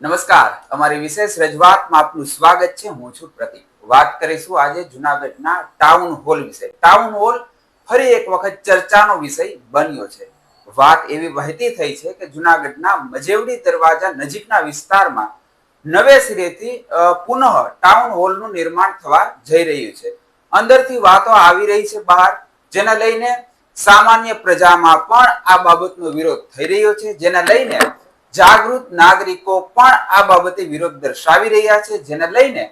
નમસ્કાર, અમારી વિશેષ રજૂઆતમાં આપનું સ્વાગત છે. હું છું પ્રતિક. વાત કરીશું આજે જુનાગઢના ટાઉન હોલ વિશે. ટાઉન હોલ ફરી એક વખત ચર્ચાનો વિષય બન્યો છે. વાત એવી વહેતી થઈ છે કે જુનાગઢના મજેવડી દરવાજા નજીકના વિસ્તારમાં નવેસરેથી પુનઃ ટાઉન હોલનું નિર્માણ થવા જઈ રહ્યું છે. અંદરથી વાતો આવી રહી છે બહાર, જેને લઈને સામાન્ય પ્રજામાં પણ આ બાબતનો વિરોધ થઈ રહ્યો છે, જેને લઈને જાગૃત નાગરિકો પણ આ બાબતે વિરોધ દર્શાવી રહ્યા છે, જેને લઈને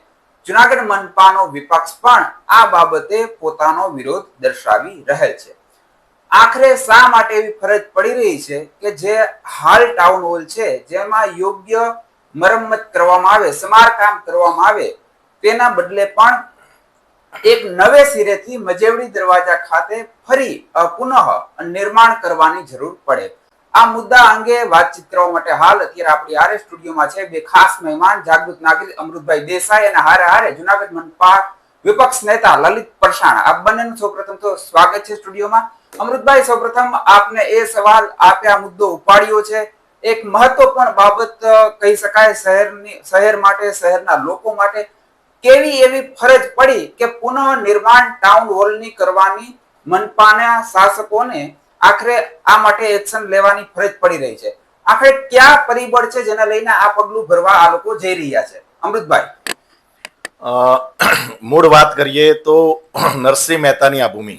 જુનાગઢ મનપાનો વિપક્ષ પણ આ બાબતે પોતાનો વિરોધ દર્શાવી રહેલ છે. આખરે શા માટે એવી ફરજ પડી રહી છે કે જે હાલ ટાઉન હોલ છે જેમાં યોગ્ય મરમ્મત કરવામાં આવે, સમારકામ કરવામાં આવે, તેના બદલે પણ એક નવે સિરેથી મજેવડી દરવાજા ખાતે ફરી પુનઃ નિર્માણ કરવાની જરૂર પડે. આ મુદ્દા અંગે વાતચીત કરવા માટે હાલ અત્યારે આપણી આરે સ્ટુડિયોમાં છે બે ખાસ મહેમાન, જાગૃત નાગરિક અમૃતભાઈ દેસાઈ અને હારે હારે જુનાગઢ મનપા વિપક્ષ નેતા લલિત પરસાણા. આપ બંનેનું સૌપ્રથમ તો સ્વાગત છે સ્ટુડિયોમાં. અમૃતભાઈ, સૌપ્રથમ આપને એ સવાલ આપે આ મુદ્દો ઉપાડ્યો છે, એક મહત્વપૂર્ણ બાબત કહી શકાય શહેર માટે, શહેરના લોકો માટે. કેવી એવી ફરજ પડી કે પુનઃ નિર્માણ ટાઉન હોલની કરવાની મનપાના શાસકોને આખરે આ માટે એક્શન લેવાની ફરજ પડી રહી છે? આખરે ક્યાં પરિબળ છે જેને લઈને આ પગલું ભરવા આ લોકો જઈ રહ્યા છે? અમૃતભાઈ, મૂળ વાત કરીએ તો નરસિંહ મહેતાની આ ભૂમિ,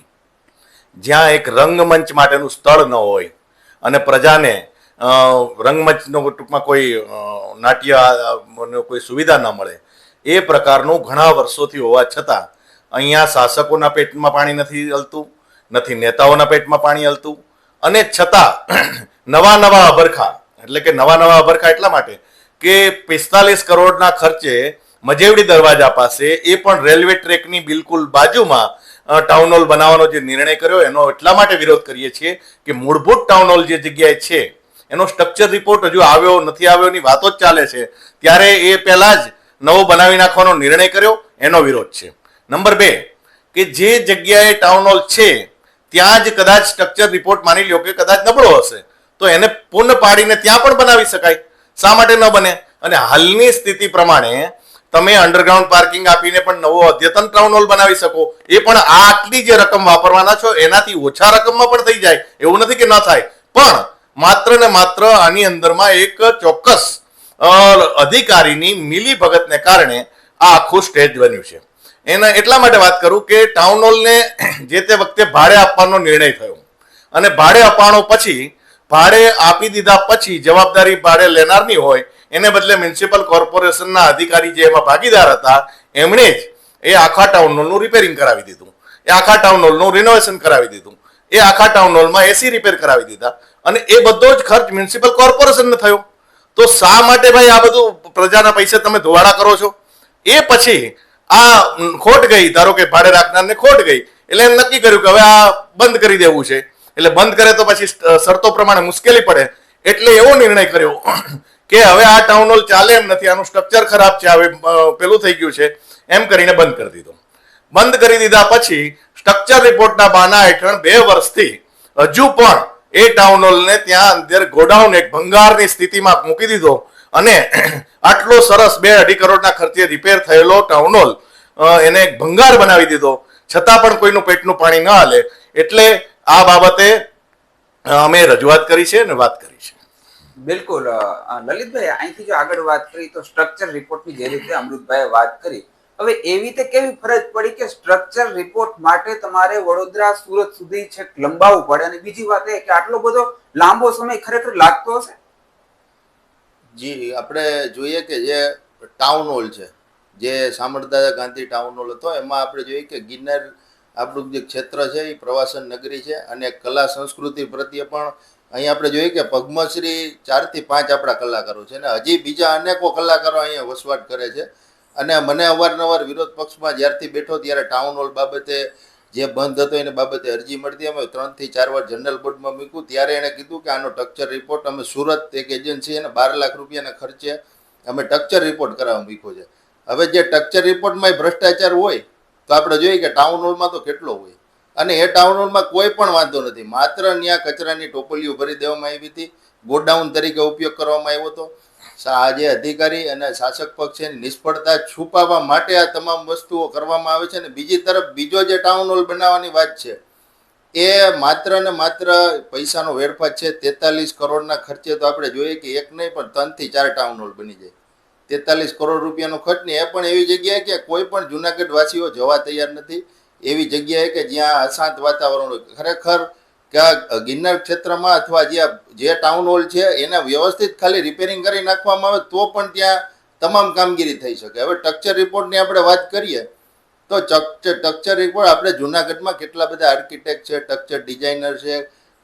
જ્યાં એક રંગમંચ માટેનું સ્થળ ન હોય અને પ્રજાને રંગમંચનો ટૂંકમાં કોઈ નાટ્ય કોઈ સુવિધા ન મળે, એ પ્રકારનું ઘણા વર્ષોથી હોવા છતાં અહીંયા શાસકોના પેટમાં પાણી નથી હલતું, નથી નેતાઓના પેટમાં પાણી હલતું, અને છતાં નવા અભરખા, એટલે કે નવા અભરખા એટલા માટે કે 45 કરોડના ખર્ચે મજેવડી દરવાજા પાસે, એ પણ રેલવે ટ્રેકની બિલકુલ બાજુમાં ટાઉન હોલ બનાવવાનો જે નિર્ણય કર્યો એનો એટલા માટે વિરોધ કરીએ છીએ કે મૂળભૂત ટાઉન હોલ જે જગ્યાએ છે એનો સ્ટ્રક્ચર રિપોર્ટ હજુ આવ્યો નથી, આવ્યોની વાતો જ ચાલે છે, ત્યારે એ પહેલા જ નવો બનાવી નાખવાનો નિર્ણય કર્યો, એનો વિરોધ છે. નંબર 2, કે જે જગ્યાએ ટાઉન હોલ છે ત્યાં જ કદાચ સ્ટ્રક્ચર રિપોર્ટ માની લ્યો કે કદાચ નબળો હશે તો એને પૂર્ણ પાડીને ત્યાં પણ બનાવી શકાય, શા માટે ન બને? અને હાલની સ્થિતિ પ્રમાણે તમે અંડરગ્રાઉન્ડ પાર્કિંગ આપીને પણ નવો અદ્યતન ટાઉન હોલ બનાવી શકો, એ પણ આટલી જે રકમ વાપરવાના છો એનાથી ઓછા રકમમાં પણ થઈ જાય, એવું નથી કે ન થાય, પણ માત્ર ને માત્ર આની અંદરમાં એક ચોક્કસ અધિકારીની મિલી ભગતને કારણે આ આખું સ્ટેજ બન્યું છે. એના એટલા માટે વાત કરું કે ટાઉન હોલને જે તે વખતે ભાડે આપવાનો નિર્ણય થયો અને ભાડે અપાણો પછી, ભાડે આપી દીધા પછી જવાબદારી ભાડે લેનારની હોય એને બદલે મ્યુનિસિપલ કોર્પોરેશનના અધિકારી જે એમાં ભાગીદાર હતા એમણે જ એ આખા ટાઉન હોલનું રિપેરિંગ કરાવી દીધું, એ આખા ટાઉન હોલનું રિનોવેશન કરાવી દીધું, એ આખા ટાઉન હોલમાં એસી રિપેર કરાવી દીધા, અને એ બધો જ ખર્ચ મ્યુનિસિપલ કોર્પોરેશનને થયો. તો શા માટે ભાઈ આ બધું પ્રજાના પૈસે તમે ધોવાડા કરો છો? એ પછી આ ખોટ ગઈ, ધારો કે ભાડે રાખનારને ખોટ ગઈ, એટલે એમ નક્કી કર્યું કે હવે આ બંધ કરી દેવું છે. એટલે બંધ કરે તો પછી શરતો પ્રમાણે મુશ્કેલી પડે, એટલે એવો નિર્ણય કર્યો કે હવે આ ટાઉન હોલ ચાલે એમ નથી, આનું સ્ટ્રક્ચર ખરાબ છે, હવે પેલું થઈ ગયું છે, એમ કરીને બંધ કરી દીધો. બંધ કરી દીધા પછી સ્ટ્રક્ચર રિપોર્ટના બહાના હેઠળ 2 વર્ષથી હજુ પણ એ ટાઉન હોલને ત્યાં અંદર ગોડાઉન એક ભંગારની સ્થિતિમાં મૂકી દીધો, અને આટલો સરસ 2-2.5 કરોડના ખર્ચે રિપેર થયેલો ટાઉન હોલ એને ભંગાર બનાવી દીધો, છતાં પણ કોઈનું પેટનું પાણી ન હાલે. એટલે આ બાબતે અમે રજૂઆત કરી છે અને વાત કરી છે. બિલકુલ લલિતભાઈ, અહીંથી જો આગળ વાત કરી તો સ્ટ્રક્ચર રિપોર્ટની જે રીતે અમૃતભાઈએ વાત કરી, હવે એવી રીતે કેવી ફરજ પડી કે સ્ટ્રક્ચર રિપોર્ટ માટે તમારે વડોદરા, સુરત સુધી છેક લંબાવવું પડે? અને બીજી વાત એ કે આટલો બધો લાંબો સમય ખરેખર લાગતો હશે? જી, આપણે જોઈએ કે જે ટાઉન હોલ છે, જે સામળદાદા ગાંધી ટાઉન હોલ હતો, એમાં આપણે જોઈએ કે ગિરનાર આપણું જે ક્ષેત્ર છે એ પ્રવાસન નગરી છે, અને કલા સંસ્કૃતિ પ્રત્યે પણ અહીંયા આપણે જોઈએ કે પદ્મશ્રી 4 થી 5 આપણા કલાકારો છે, અને હજી બીજા અનેકો કલાકારો અહીંયા વસવાટ કરે છે. અને મને અવારનવાર વિરોધ પક્ષમાં જ્યારથી બેઠો ત્યારે ટાઉન હોલ બાબતે જે બંધ હતો એને બાબતે અરજી મળતી, અમે 3 થી 4 વાર જનરલ બોર્ડમાં મૂક્યું, ત્યારે એણે કીધું કે આનો સ્ટ્રક્ચર રિપોર્ટ અમે સુરત એક એજન્સી અને 12 લાખ રૂપિયાના ખર્ચે અમે સ્ટ્રક્ચર રિપોર્ટ કરાવવા મૂક્યો છે. હવે જે સ્ટ્રક્ચર રિપોર્ટમાં ભ્રષ્ટાચાર હોય તો આપણે જોઈએ કે ટાઉન હોલમાં તો કેટલો હોય, અને એ ટાઉન હોલમાં કોઈ પણ વાંધો નથી, માત્ર ત્યાં કચરાની ટોપલીઓ ભરી દેવામાં આવી હતી, ગોડાઉન તરીકે ઉપયોગ કરવામાં આવ્યો હતો. આ જે અધિકારી અને શાસક પક્ષ છે એની નિષ્ફળતા છુપાવવા માટે આ તમામ વસ્તુઓ કરવામાં આવે છે. અને બીજી તરફ બીજો જે ટાઉન હોલ બનાવવાની વાત છે એ માત્ર ને માત્ર પૈસાનો વેડફાટ છે. 43 કરોડના ખર્ચે તો આપણે જોઈએ કે એક નહીં પણ 3 થી 4 ટાઉન હોલ બની જાય. 43 કરોડ રૂપિયાનો ખર્ચ ને એ પણ એવી જગ્યાએ કે કોઈ પણ જુનાગઢ વાસીઓ જવા તૈયાર નથી એવી જગ્યાએ કે જ્યાં અશાંત વાતાવરણ હોય. ખરેખર કે આ ગિરનાર ક્ષેત્રમાં અથવા જે ટાઉન હોલ છે એને વ્યવસ્થિત ખાલી રિપેરિંગ કરી નાખવામાં આવે તો પણ ત્યાં તમામ કામગીરી થઈ શકે. હવે સ્ટ્રક્ચર રિપોર્ટની આપણે વાત કરીએ તો સ્ટ્રક્ચર રિપોર્ટ આપણે જુનાગઢમાં કેટલા બધા આર્કિટેક્ટ છે, સ્ટ્રક્ચર ડિઝાઇનર છે,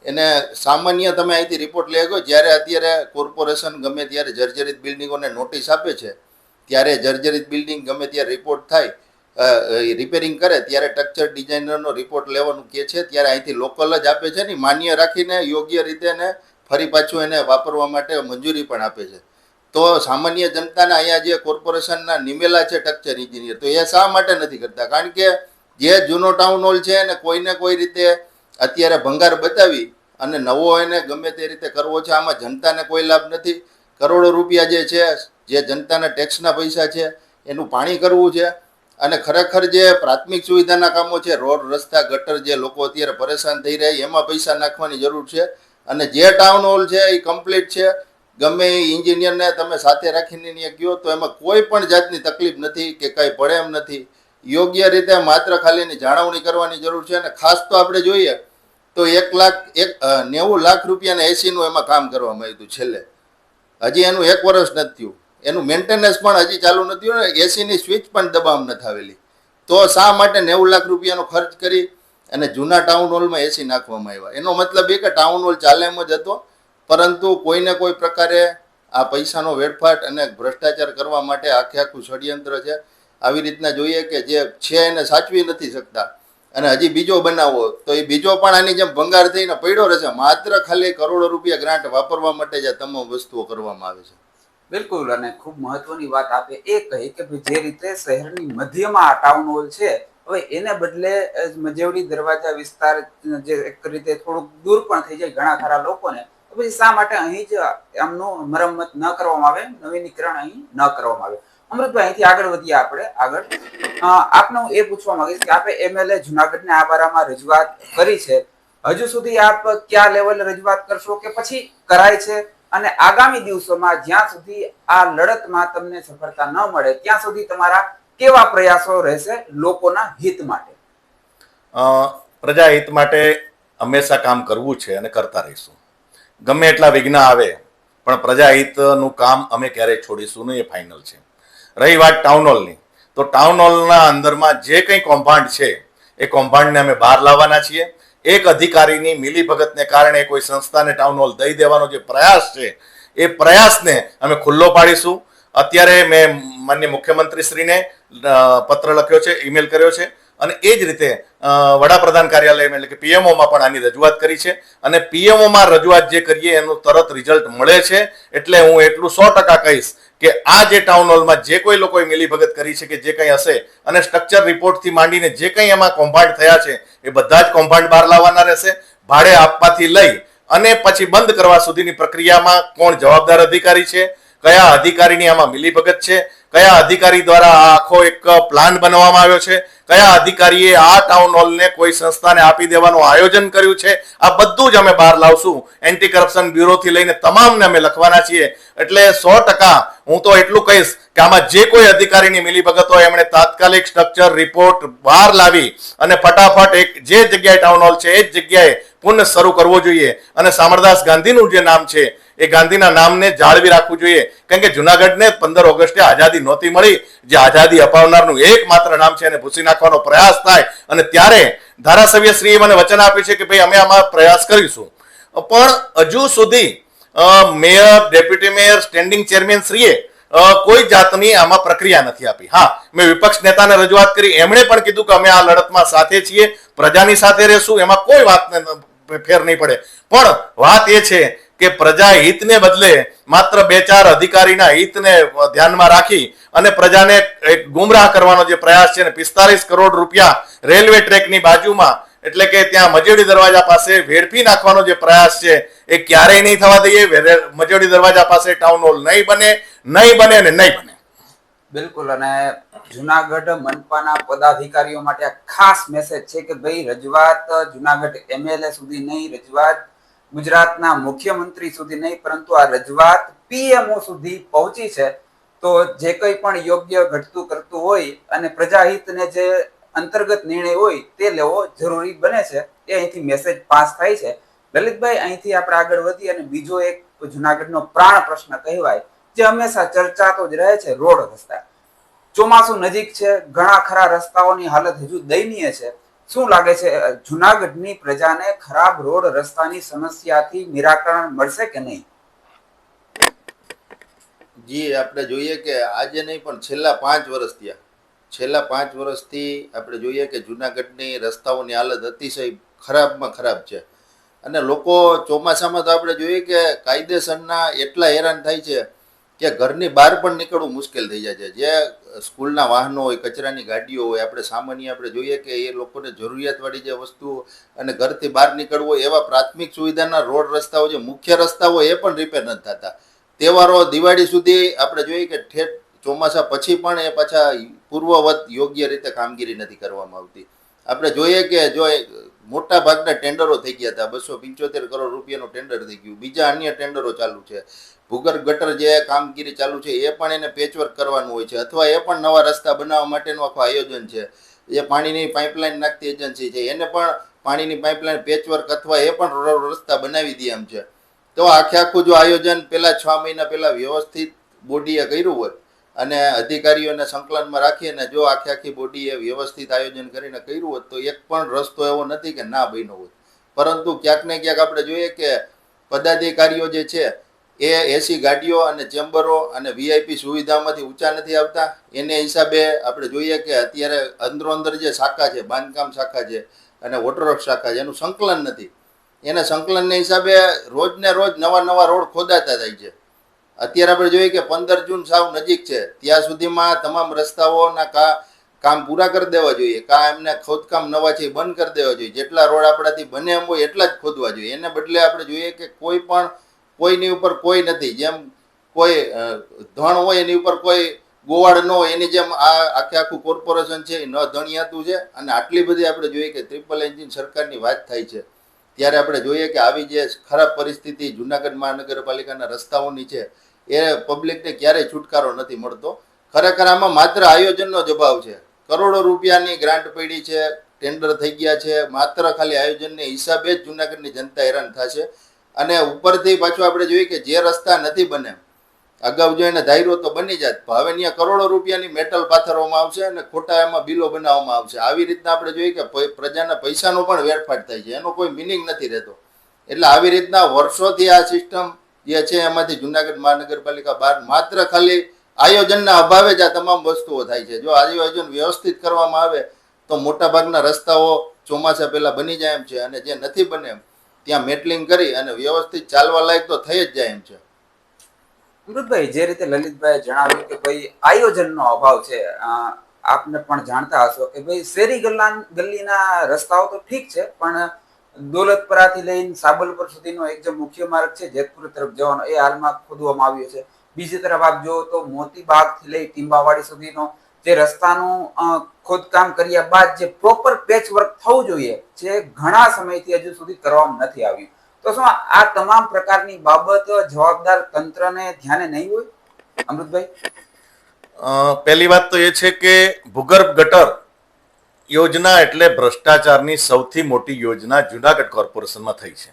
એને સામાન્ય તમે અહીંથી રિપોર્ટ લઈ ગયો. જ્યારે અત્યારે કોર્પોરેશન ગમે ત્યારે જર્જરિત બિલ્ડિંગોને નોટિસ આપે છે ત્યારે જર્જરિત બિલ્ડિંગ ગમે ત્યારે રિપોર્ટ થાય રિપેરિંગ કરે ત્યારે સ્ટ્રક્ચર ડિઝાઇનરનો રિપોર્ટ લેવાનું કહે છે. ત્યારે અહીંથી લોકલ જ આપે છે ને માન્ય રાખીને યોગ્ય રીતે ને ફરી પાછું એને વાપરવા માટે મંજૂરી પણ આપે છે. તો સામાન્ય જનતાના અહીંયા જે કોર્પોરેશનના નિમેલા છે સ્ટ્રક્ચર એન્જિનિયર તો એ શા માટે નથી કરતા? કારણ કે જે જૂનો ટાઉન હોલ છે એને કોઈને કોઈ રીતે અત્યારે ભંગાર બતાવી અને નવો એને ગમે તે રીતે કરવો છે. આમાં જનતાને કોઈ લાભ નથી. કરોડો રૂપિયા જે જનતાના ટેક્સના પૈસા છે એનું પાણી કરવું છે. અને ખરેખર જે પ્રાથમિક સુવિધાના કામો છે, રોડ, રસ્તા, ગટર, જે લોકો અત્યારે પરેશાન થઈ રહ્યા એમાં પૈસા નાખવાની જરૂર છે. અને જે ટાઉન હોલ છે એ કમ્પ્લીટ છે. ગમે એ એન્જિનિયરને તમે સાથે રાખીને ત્યાં ગયો તો એમાં કોઈ પણ જાતની તકલીફ નથી કે કંઈ પડે એમ નથી. યોગ્ય રીતે માત્ર ખાલી એની જાળવણી કરવાની જરૂર છે. અને ખાસ તો આપણે જોઈએ તો 90 લાખ રૂપિયાના એસીનું એમાં કામ કરવામાં આવ્યું હતું છેલ્લે. હજી એનું 1 વર્ષ નથી થયું. એનું મેન્ટેનન્સ પણ હજી ચાલુ નથી થયું ને એસીની સ્વિચ પણ દબાવવામાં નથી આવેલી. તો શા માટે 90 લાખ રૂપિયાનો ખર્ચ કરી અને જૂના ટાઉન હોલમાં એસી નાખવામાં આવ્યા? એનો મતલબ એ કે ટાઉન હોલ ચાલે એમ જ હતો, પરંતુ કોઈને કોઈ પ્રકારે આ પૈસાનો વેડફાટ અને ભ્રષ્ટાચાર કરવા માટે આખું ષડયંત્ર છે. આવી રીતના જોઈએ કે જે છે એને સાચવી નથી શકતા અને હજી બીજો બનાવો તો એ બીજો પણ આની જેમ ભંગાર થઈને પડ્યો રહેશે. માત્ર ખાલી કરોડો રૂપિયા ગ્રાન્ટ વાપરવા માટે જ આ તમામ વસ્તુઓ કરવામાં આવે છે. બિલકુલ. અને ખૂબ મહત્વની વાત આપે એ કહી કે ભાઈ જે રીતે શહેરની મધ્યમાં આ ટાઉન હોલ છે હવે એને બદલે મજેવડી દરવાજા વિસ્તાર જે એક રીતે થોડુંક દૂર પણ થઈ જાય ઘણા ખરા લોકોને, તો પછી શા માટે અહીં જ એમનું મરમ્મત ન કરવામાં આવે, નવીનીકરણ અહીં ન કરવામાં આવે? અમૃતભાઈ, અહીંથી આગળ વધીએ આપણે આગળ. આપને હું એ પૂછવા માંગીશ કે આપે એમએલએ જુનાગઢને આ બારામાં રજૂઆત કરી છે. હજુ સુધી આપ કયા લેવલે રજૂઆત કરશો કે પછી કરાય છે? અને આગામી દિવસોમાં જ્યાં સુધી આ લડતમાં તમને સફળતા ન મળે ત્યાં સુધી તમારા કેવા પ્રયાસો રહેશે લોકોના હિત માટે? પ્રજા હિત માટે હંમેશા કામ કરવું છે અને કરતા રહીશું. ગમે એટલા વિઘ્ન આવે પણ પ્રજા હિતનું કામ અમે ક્યારેય છોડીશું નહીં, એ ફાઇનલ છે. રહી વાત ટાઉન હોલની, તો ટાઉન હોલના અંદરમાં જે કંઈ કૌભાંડ છે એ કૌભાંડને અમે બહાર લાવવાના છીએ. એક અધિકારીની મિલીભગતને કારણે કોઈ સંસ્થાને ટાઉન હોલ દઈ દેવાનો જે પ્રયાસ છે એ પ્રયાસને અમે ખુલ્લો પાડીશું. અત્યારે મેં માનનીય મુખ્યમંત્રીશ્રીને પત્ર લખ્યો છે, ઈમેલ કર્યો છે અને એ જ રીતે વડાપ્રધાન કાર્યાલય એટલે કે પીએમઓમાં પણ આની રજૂઆત કરી છે. અને પીએમઓમાં રજૂઆત જે કરીએ એનું તરત રિઝલ્ટ મળે છે. એટલે હું એટલું 100% કહીશ કે આ જે ટાઉન હોલમાં જે કોઈ લોકોએ મિલીભગત કરી છે કે જે કંઈ હશે અને સ્ટ્રક્ચર રિપોર્ટથી માંડીને જે કંઈ એમાં કૌભાંડ થયા છે એ બધા જ કૌભાંડ બહાર લાવવાના રહેશે. ભાડે આપવાથી લઈ અને પછી બંધ કરવા સુધીની પ્રક્રિયામાં કોણ જવાબદાર અધિકારી છે, કયા અધિકારીની આમાં મિલીભગત છે, કયા અધિકારી દ્વારા આ આખો એક પ્લાન બનાવવામાં આવ્યો છે, કયા અધિકારીએ આ ટાઉન હોલને કોઈ સંસ્થાને આપી દેવાનું આયોજન કર્યું છે, આ બધું જ અમે બહાર લાવશું. એન્ટી કરપ્શન બ્યુરોથી લઈને તમામને અમે લખવાના છીએ. એટલે 100% હું તો એટલું કહીશ કે આમાં જે કોઈ અધિકારીની મિલીભગત હોય એમણે તાત્કાલિક સ્ટ્રક્ચર રિપોર્ટ બહાર લાવી અને ફટાફટ એક જે જગ્યાએ ટાઉન હોલ છે એ જ જગ્યાએ પુનઃ શરૂ કરવો જોઈએ. અને શામળદાસ ગાંધીનું જે નામ છે એ ગાંધીના નામને જાળવી રાખવું જોઈએ. કારણ કે જુનાગઢને 15 ઓગસ્ટે આઝાદી નહોતી મળી, જે આઝાદી અપાવનારનું એકમાત્ર નામ છે એને ભૂસી નાખવાનો પ્રયાસ થાય. અને ત્યારે ધારાસભ્યશ્રીએ મને વચન આપ્યું છે કે ભાઈ અમે આમાં પ્રયાસ કરીશું. પણ હજુ સુધી mayor, deputy mayor, standing chairman શ્રીએ કોઈ જાતની આમાં પ્રક્રિયા નથી આપી. હા, મેં વિપક્ષ નેતાને રજૂઆત કરી, એમણે પણ કીધું કે અમે આ લડતમાં સાથે છીએ, પ્રજાની સાથે રહેશું, એમાં કોઈ વાતને ફેર નહીં પડે. પણ વાત એ છે કે પ્રજા હિતને બદલે માત્ર 2-4 અધિકારીના હિતને ધ્યાનમાં રાખી અને પ્રજાને એક ગુમરાહ કરવાનો જે પ્રયાસ છે ને 45 કરોડ રૂપિયા રેલવે ટ્રેકની બાજુમાં એટલે કે ત્યાં મજેડી દરવાજા પાસે વેડફી નાખવાનો જે પ્રયાસ છે એ ક્યારેય નહીં થવા દઈએ. મજેડી દરવાજા પાસે ટાઉન હોલ નહીં બને અને નહીં બને. બિલકુલ. અને જુનાગઢ મનપાના પદાધિકારીઓ માટે આ ખાસ મેસેજ છે કે ભાઈ રજૂઆત જુનાગઢ MLA સુધી નહીં, રજૂઆત ગુજરાતના મુખ્યમંત્રી સુધી નહીં, પરંતુ આ રજૂઆત PMO સુધી પહોંચી છે. તો જે કંઈ પણ યોગ્ય ઘટતું કરતું હોય અને પ્રજાહિતને જે અંતર્ગત નિર્ણય હોય તે લેવો જરૂરી બને છે. એ અહીંથી મેસેજ પાસ થાય છે. લલિતભાઈ, અહીંથી આપણે આગળ વધીએ અને બીજો એક જુનાગઢનો પ્રાણ પ્રશ્ન કહેવાય જે હંમેશા ચર્ચાતો જ રહે છે, રોડ રસ્તા. ચોમાસું નજીક છે, ઘણા ખરા રસ્તાઓની હાલત હજુ દયનીય છે. શું લાગે છે, જુનાગઢની પ્રજાને ખરાબ રોડ રસ્તાની સમસ્યાથી નિરાકરણ મળશે કે નહીં? જી, આપણે જોઈએ કે આજે નહીં પણ છેલ્લા 5 વર્ષ થયા. છેલ્લા 5 વર્ષથી આપણે જોઈએ કે જુનાગઢની રસ્તાઓની હાલત અતિશય ખરાબમાં ખરાબ છે. અને લોકો ચોમાસામાં તો આપણે જોઈએ કે કાયદેસરના એટલા હેરાન થાય છે કે ઘરની બહાર પણ નીકળવું મુશ્કેલ થઈ જાય છે. જે સ્કૂલના વાહનો હોય, કચરાની ગાડીઓ હોય, આપણે સામાન્ય આપણે જોઈએ કે એ લોકોને જરૂરિયાતવાળી જે વસ્તુઓ અને ઘરથી બહાર નીકળવું હોય એવા પ્રાથમિક સુવિધાના રોડ રસ્તાઓ, જે મુખ્ય રસ્તાઓ, એ પણ રિપેર નથી થતા. તહેવારો, દિવાળી સુધી આપણે જોઈએ કે ઠેઠ ચોમાસા પછી પણ એ પાછા પૂર્વવત યોગ્ય રીતે કામગીરી નથી કરવામાં આવતી. આપણે જોઈએ કે જો મોટા ભાગના ટેન્ડરો થઈ ગયા હતા, 275 કરોડ રૂપિયાનું ટેન્ડર થઈ ગયું, બીજા અન્ય ટેન્ડરો ચાલુ છે, ભૂગર્ભ ગટર જે કામગીરી ચાલુ છે એ પણ એને પેચવર્ક કરવાનું હોય છે, અથવા એ પણ નવા રસ્તા બનાવવા માટેનું આખું આયોજન છે. જે પાણીની પાઇપલાઇન નાખતી એજન્સી છે એને પણ પાણીની પાઇપલાઇન પેચવર્ક અથવા એ પણ રસ્તા બનાવી દે એમ છે. તો આખું જો આયોજન પહેલા 6 મહિના પહેલા વ્યવસ્થિત બોડીએ કર્યું હોય અને અધિકારીઓને સંકલનમાં રાખીને જો આખી બોડીએ વ્યવસ્થિત આયોજન કરીને કર્યું હોત તો એક પણ રસ્તો એવો નથી કે ના બન્યો હોય. પરંતુ ક્યાંક ને ક્યાંક આપણે જોઈએ કે પદાધિકારીઓ જે છે એ એસી ગાડીઓ અને ચેમ્બરો અને VIP સુવિધામાંથી ઊંચા નથી આવતા. એને હિસાબે આપણે જોઈએ કે અત્યારે અંદર જે શાખા છે, બાંધકામ શાખા છે અને વોટરવર્ક શાખા છે, એનું સંકલન નથી. એના સંકલનને હિસાબે રોજને રોજ નવા રોડ ખોદાતા થાય છે. અત્યારે આપણે જોઈએ કે 15 જૂન સાવ નજીક છે, ત્યાં સુધીમાં તમામ રસ્તાઓના કામ પૂરા કરી દેવા જોઈએ. એમને ખોદકામ નવા છે બંધ કરી દેવા જોઈએ. જેટલા રોડ આપણાથી બને એમ હોય એટલા જ ખોદવા જોઈએ. એને બદલે આપણે જોઈએ કે કોઈની ઉપર કોઈ નથી. જેમ કોઈ ધણ હોય એની ઉપર કોઈ ગોવાળ ન હોય, એની જેમ આ આખું કોર્પોરેશન છે એ ન ધણિયાતું છે. અને આટલી બધી આપણે જોઈએ કે ટ્રિપલ એન્જિન સરકારની વાત થાય છે ત્યારે આપણે જોઈએ કે આવી જે ખરાબ પરિસ્થિતિ જુનાગઢ મહાનગરપાલિકાના રસ્તાઓની છે એ પબ્લિકને ક્યારેય છુટકારો નથી મળતો. ખરેખર આમાં માત્ર આયોજનનો જ અભાવ છે. કરોડો રૂપિયાની ગ્રાન્ટ પડી છે, ટેન્ડર થઈ ગયા છે, માત્ર ખાલી આયોજનને હિસાબે જ જુનાગઢની જનતા હેરાન થશે. અને ઉપરથી પાછું આપણે જોઈએ કે જે રસ્તા નથી બને, અગાઉ જો એને ધાર્યો તો બની જાત, હવે ત્યાં કરોડો રૂપિયાની મેટલ પાથરવામાં આવશે અને ખોટા એમાં બિલો બનાવવામાં આવશે. આવી રીતના આપણે જોઈએ કે પ્રજાના પૈસાનો પણ વેડફાટ થાય છે, એનો કોઈ મિનિંગ નથી રહેતો. એટલે આવી રીતના વર્ષોથી આ સિસ્ટમ જે છે એમાંથી જુનાગઢ મહાનગરપાલિકા બહાર માત્ર ખાલી આયોજનના અભાવે જ આ તમામ વસ્તુઓ થાય છે. જો આયોજન વ્યવસ્થિત કરવામાં આવે તો મોટા ભાગના રસ્તાઓ ચોમાસા પહેલા બની જાય એમ છે, અને જે નથી બને ત્યાં મેટલિંગ કરી અને વ્યવસ્થિત ચાલવા લાયક તો થઈ જ જાય એમ છે. અમૃતભાઈ, જે રીતે લલિતભાઈ જણાવ્યું કે ભાઈ આયોજનનો અભાવ છે, આપને પણ જાણતા હશો કે ભાઈ શેરી ગલ્લીના રસ્તાઓ તો ઠીક છે, પણ દોલતપરાથી લઈને સાબલપુર સુધીનો એક જે મુખ્ય માર્ગ છે જેતપુર તરફ જવાનો, એ હાલમાં ખોદવામાં આવ્યો છે. બીજી તરફ આપ જુઓ તો મોતીબાગથી લઈ ટીંબાવાડી સુધીનો જે રસ્તાનું ખોદકામ કર્યા બાદ જે પ્રોપર પેચ વર્ક થવું જોઈએ, જે ઘણા સમયથી હજુ સુધી કરવામાં નથી આવ્યું. તો શું આ તમામ પ્રકારની બાબત જવાબદાર તંત્રને ધ્યાને નહીં હોય? અમૃતભાઈ, પહેલી વાત તો એ છે કે ભૂગર્ભ ગટર યોજના એટલે ભ્રષ્ટાચારની સૌથી મોટી યોજના જુનાગઢ કોર્પોરેશનમાં થઈ છે.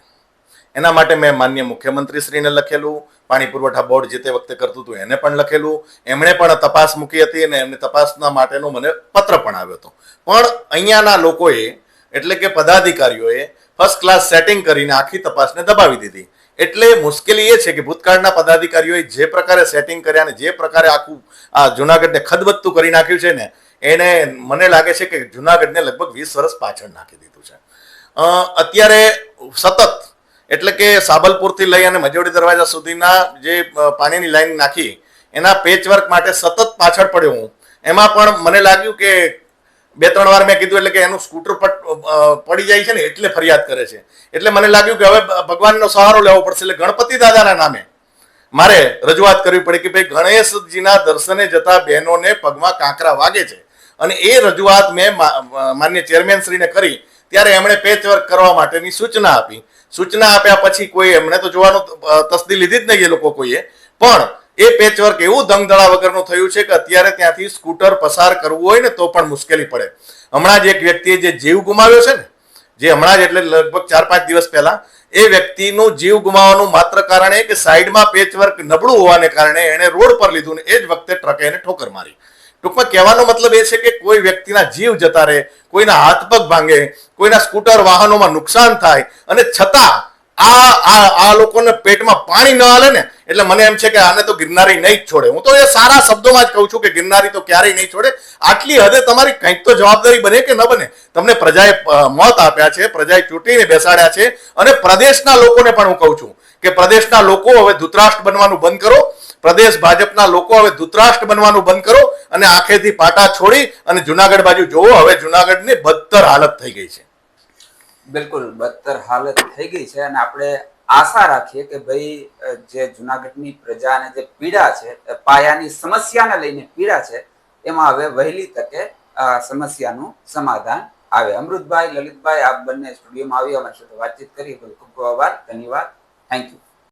એના માટે મેં માન્ય મુખ્યમંત્રીશ્રીને લખેલું, પાણી પુરવઠા બોર્ડ જે તે વખતે કરતું હતું એને પણ લખેલું, એમણે પણ તપાસ મૂકી હતી અને એમને તપાસના માટેનો મને પત્ર પણ આવ્યો હતો. પણ અહીંયાના લોકોએ એટલે કે પદાધિકારીઓએ ફર્સ્ટ ક્લાસ સેટિંગ કરીને આખી તપાસને દબાવી દીધી. એટલે મુશ્કેલી એ છે કે ભૂતકાળના પદાધિકારીઓએ જે પ્રકારે સેટિંગ કર્યા અને જે પ્રકારે આખું આ જુનાગઢને ખદબદતું કરી નાખ્યું છે ને, એને મને લાગે છે કે જુનાગઢને લગભગ 20 વર્ષ પાછળ નાખી દીધું છે. અત્યારે સતત એટલે કે સાબલપુરથી લઈ અને મજોડી દરવાજા સુધીના જે પાણીની લાઈન નાખી એના પેચવર્ક માટે સતત પાછળ પડ્યો હું. એમાં પણ મને લાગ્યું કે 2-3 વાર મેં કીધું એટલે કે એનું સ્કૂટર પડી જાય છે ને એટલે ફરિયાદ કરે છે. એટલે મને લાગ્યું કે હવે ભગવાનનો સહારો લેવો પડશે. એટલે ગણપતિ દાદાના નામે મારે રજૂઆત કરવી પડી કે ભાઈ ગણેશજીના દર્શને જતા બહેનોને પગમાં કાંકરા વાગે છે. અને એ રજૂઆત મેં માન્ય ચેરમેન શ્રીને કરી ત્યારે એમણે પેચવર્ક કરવા માટેની સૂચના આપી. સૂચના આપ્યા પછી કોઈ એમણે તો જોવાનું તસદી લીધી જ નહીં એ લોકો કોઈએ. પણ એ પેચવર્ક એવું દંગદળા વગરનું થયું છે કે અત્યારે ત્યાંથી સ્કૂટર પસાર કરવું હોય ને તો પણ મુશ્કેલી પડે. હમણાં જ એક વ્યક્તિએ જે જીવ ગુમાવ્યો છે ને, જે હમણાં જ એટલે લગભગ 4-5 દિવસ પહેલા, એ વ્યક્તિનું જીવ ગુમાવવાનું માત્ર કારણ એ કે સાઈડમાં પેચવર્ક નબળું હોવાને કારણે એણે રોડ પર લીધું ને એ જ વખતે ટ્રકે એને ઠોકર મારી. ટૂંકમાં કહેવાનો મતલબ એ છે કે કોઈ વ્યક્તિના જીવ જતા રહે, કોઈના હાથ પગ ભાંગે, કોઈના સ્કૂટર વાહનોમાં નુકસાન થાય અને છતાં આ લોકોને પેટમાં પાણી ન હાલે ને એટલે મને એમ છે કે આને તો ગિરનારી નહીં જ છોડે. હું તો એ સારા શબ્દોમાં જ કહું છું કે ગિરનારી તો ક્યારેય નહીં છોડે. આટલી હદે તમારી કંઈક તો જવાબદારી બને કે ન બને. તમને પ્રજાએ મત આપ્યા છે, પ્રજાએ ચૂંટીને બેસાડ્યા છે. અને પ્રદેશના લોકોને પણ હું કહું છું કે પ્રદેશના લોકો હવે ધૃતરાષ્ટ્ર બનવાનું બંધ કરો. પ્રદેશ ભાજપના લોકો હવે ધૃતરાષ્ટ્ર બનવાનું બંધ કરો અને આંખેથી પાટા છોડી અને જુનાગઢ બાજુ જોવો. હવે જુનાગઢની બદતર હાલત થઈ ગઈ છે. બિલકુલ બદતર હાલત થઈ ગઈ છે. અને આપણે આશા રાખીએ કે ભાઈ જે જુનાગઢની પ્રજાને જે પીડા છે, પાયાની સમસ્યાને લઈને પીડા છે, એમાં હવે વહેલી તકે સમસ્યાનું સમાધાન આવે. અમૃતભાઈ, લલિતભાઈ, આપ બંને સ્ટુડિયોમાં આવી અમારી સાથે વાતચીત કરી. ખૂબ ખૂબ આભાર, ધન્યવાદ, થેન્ક યુ.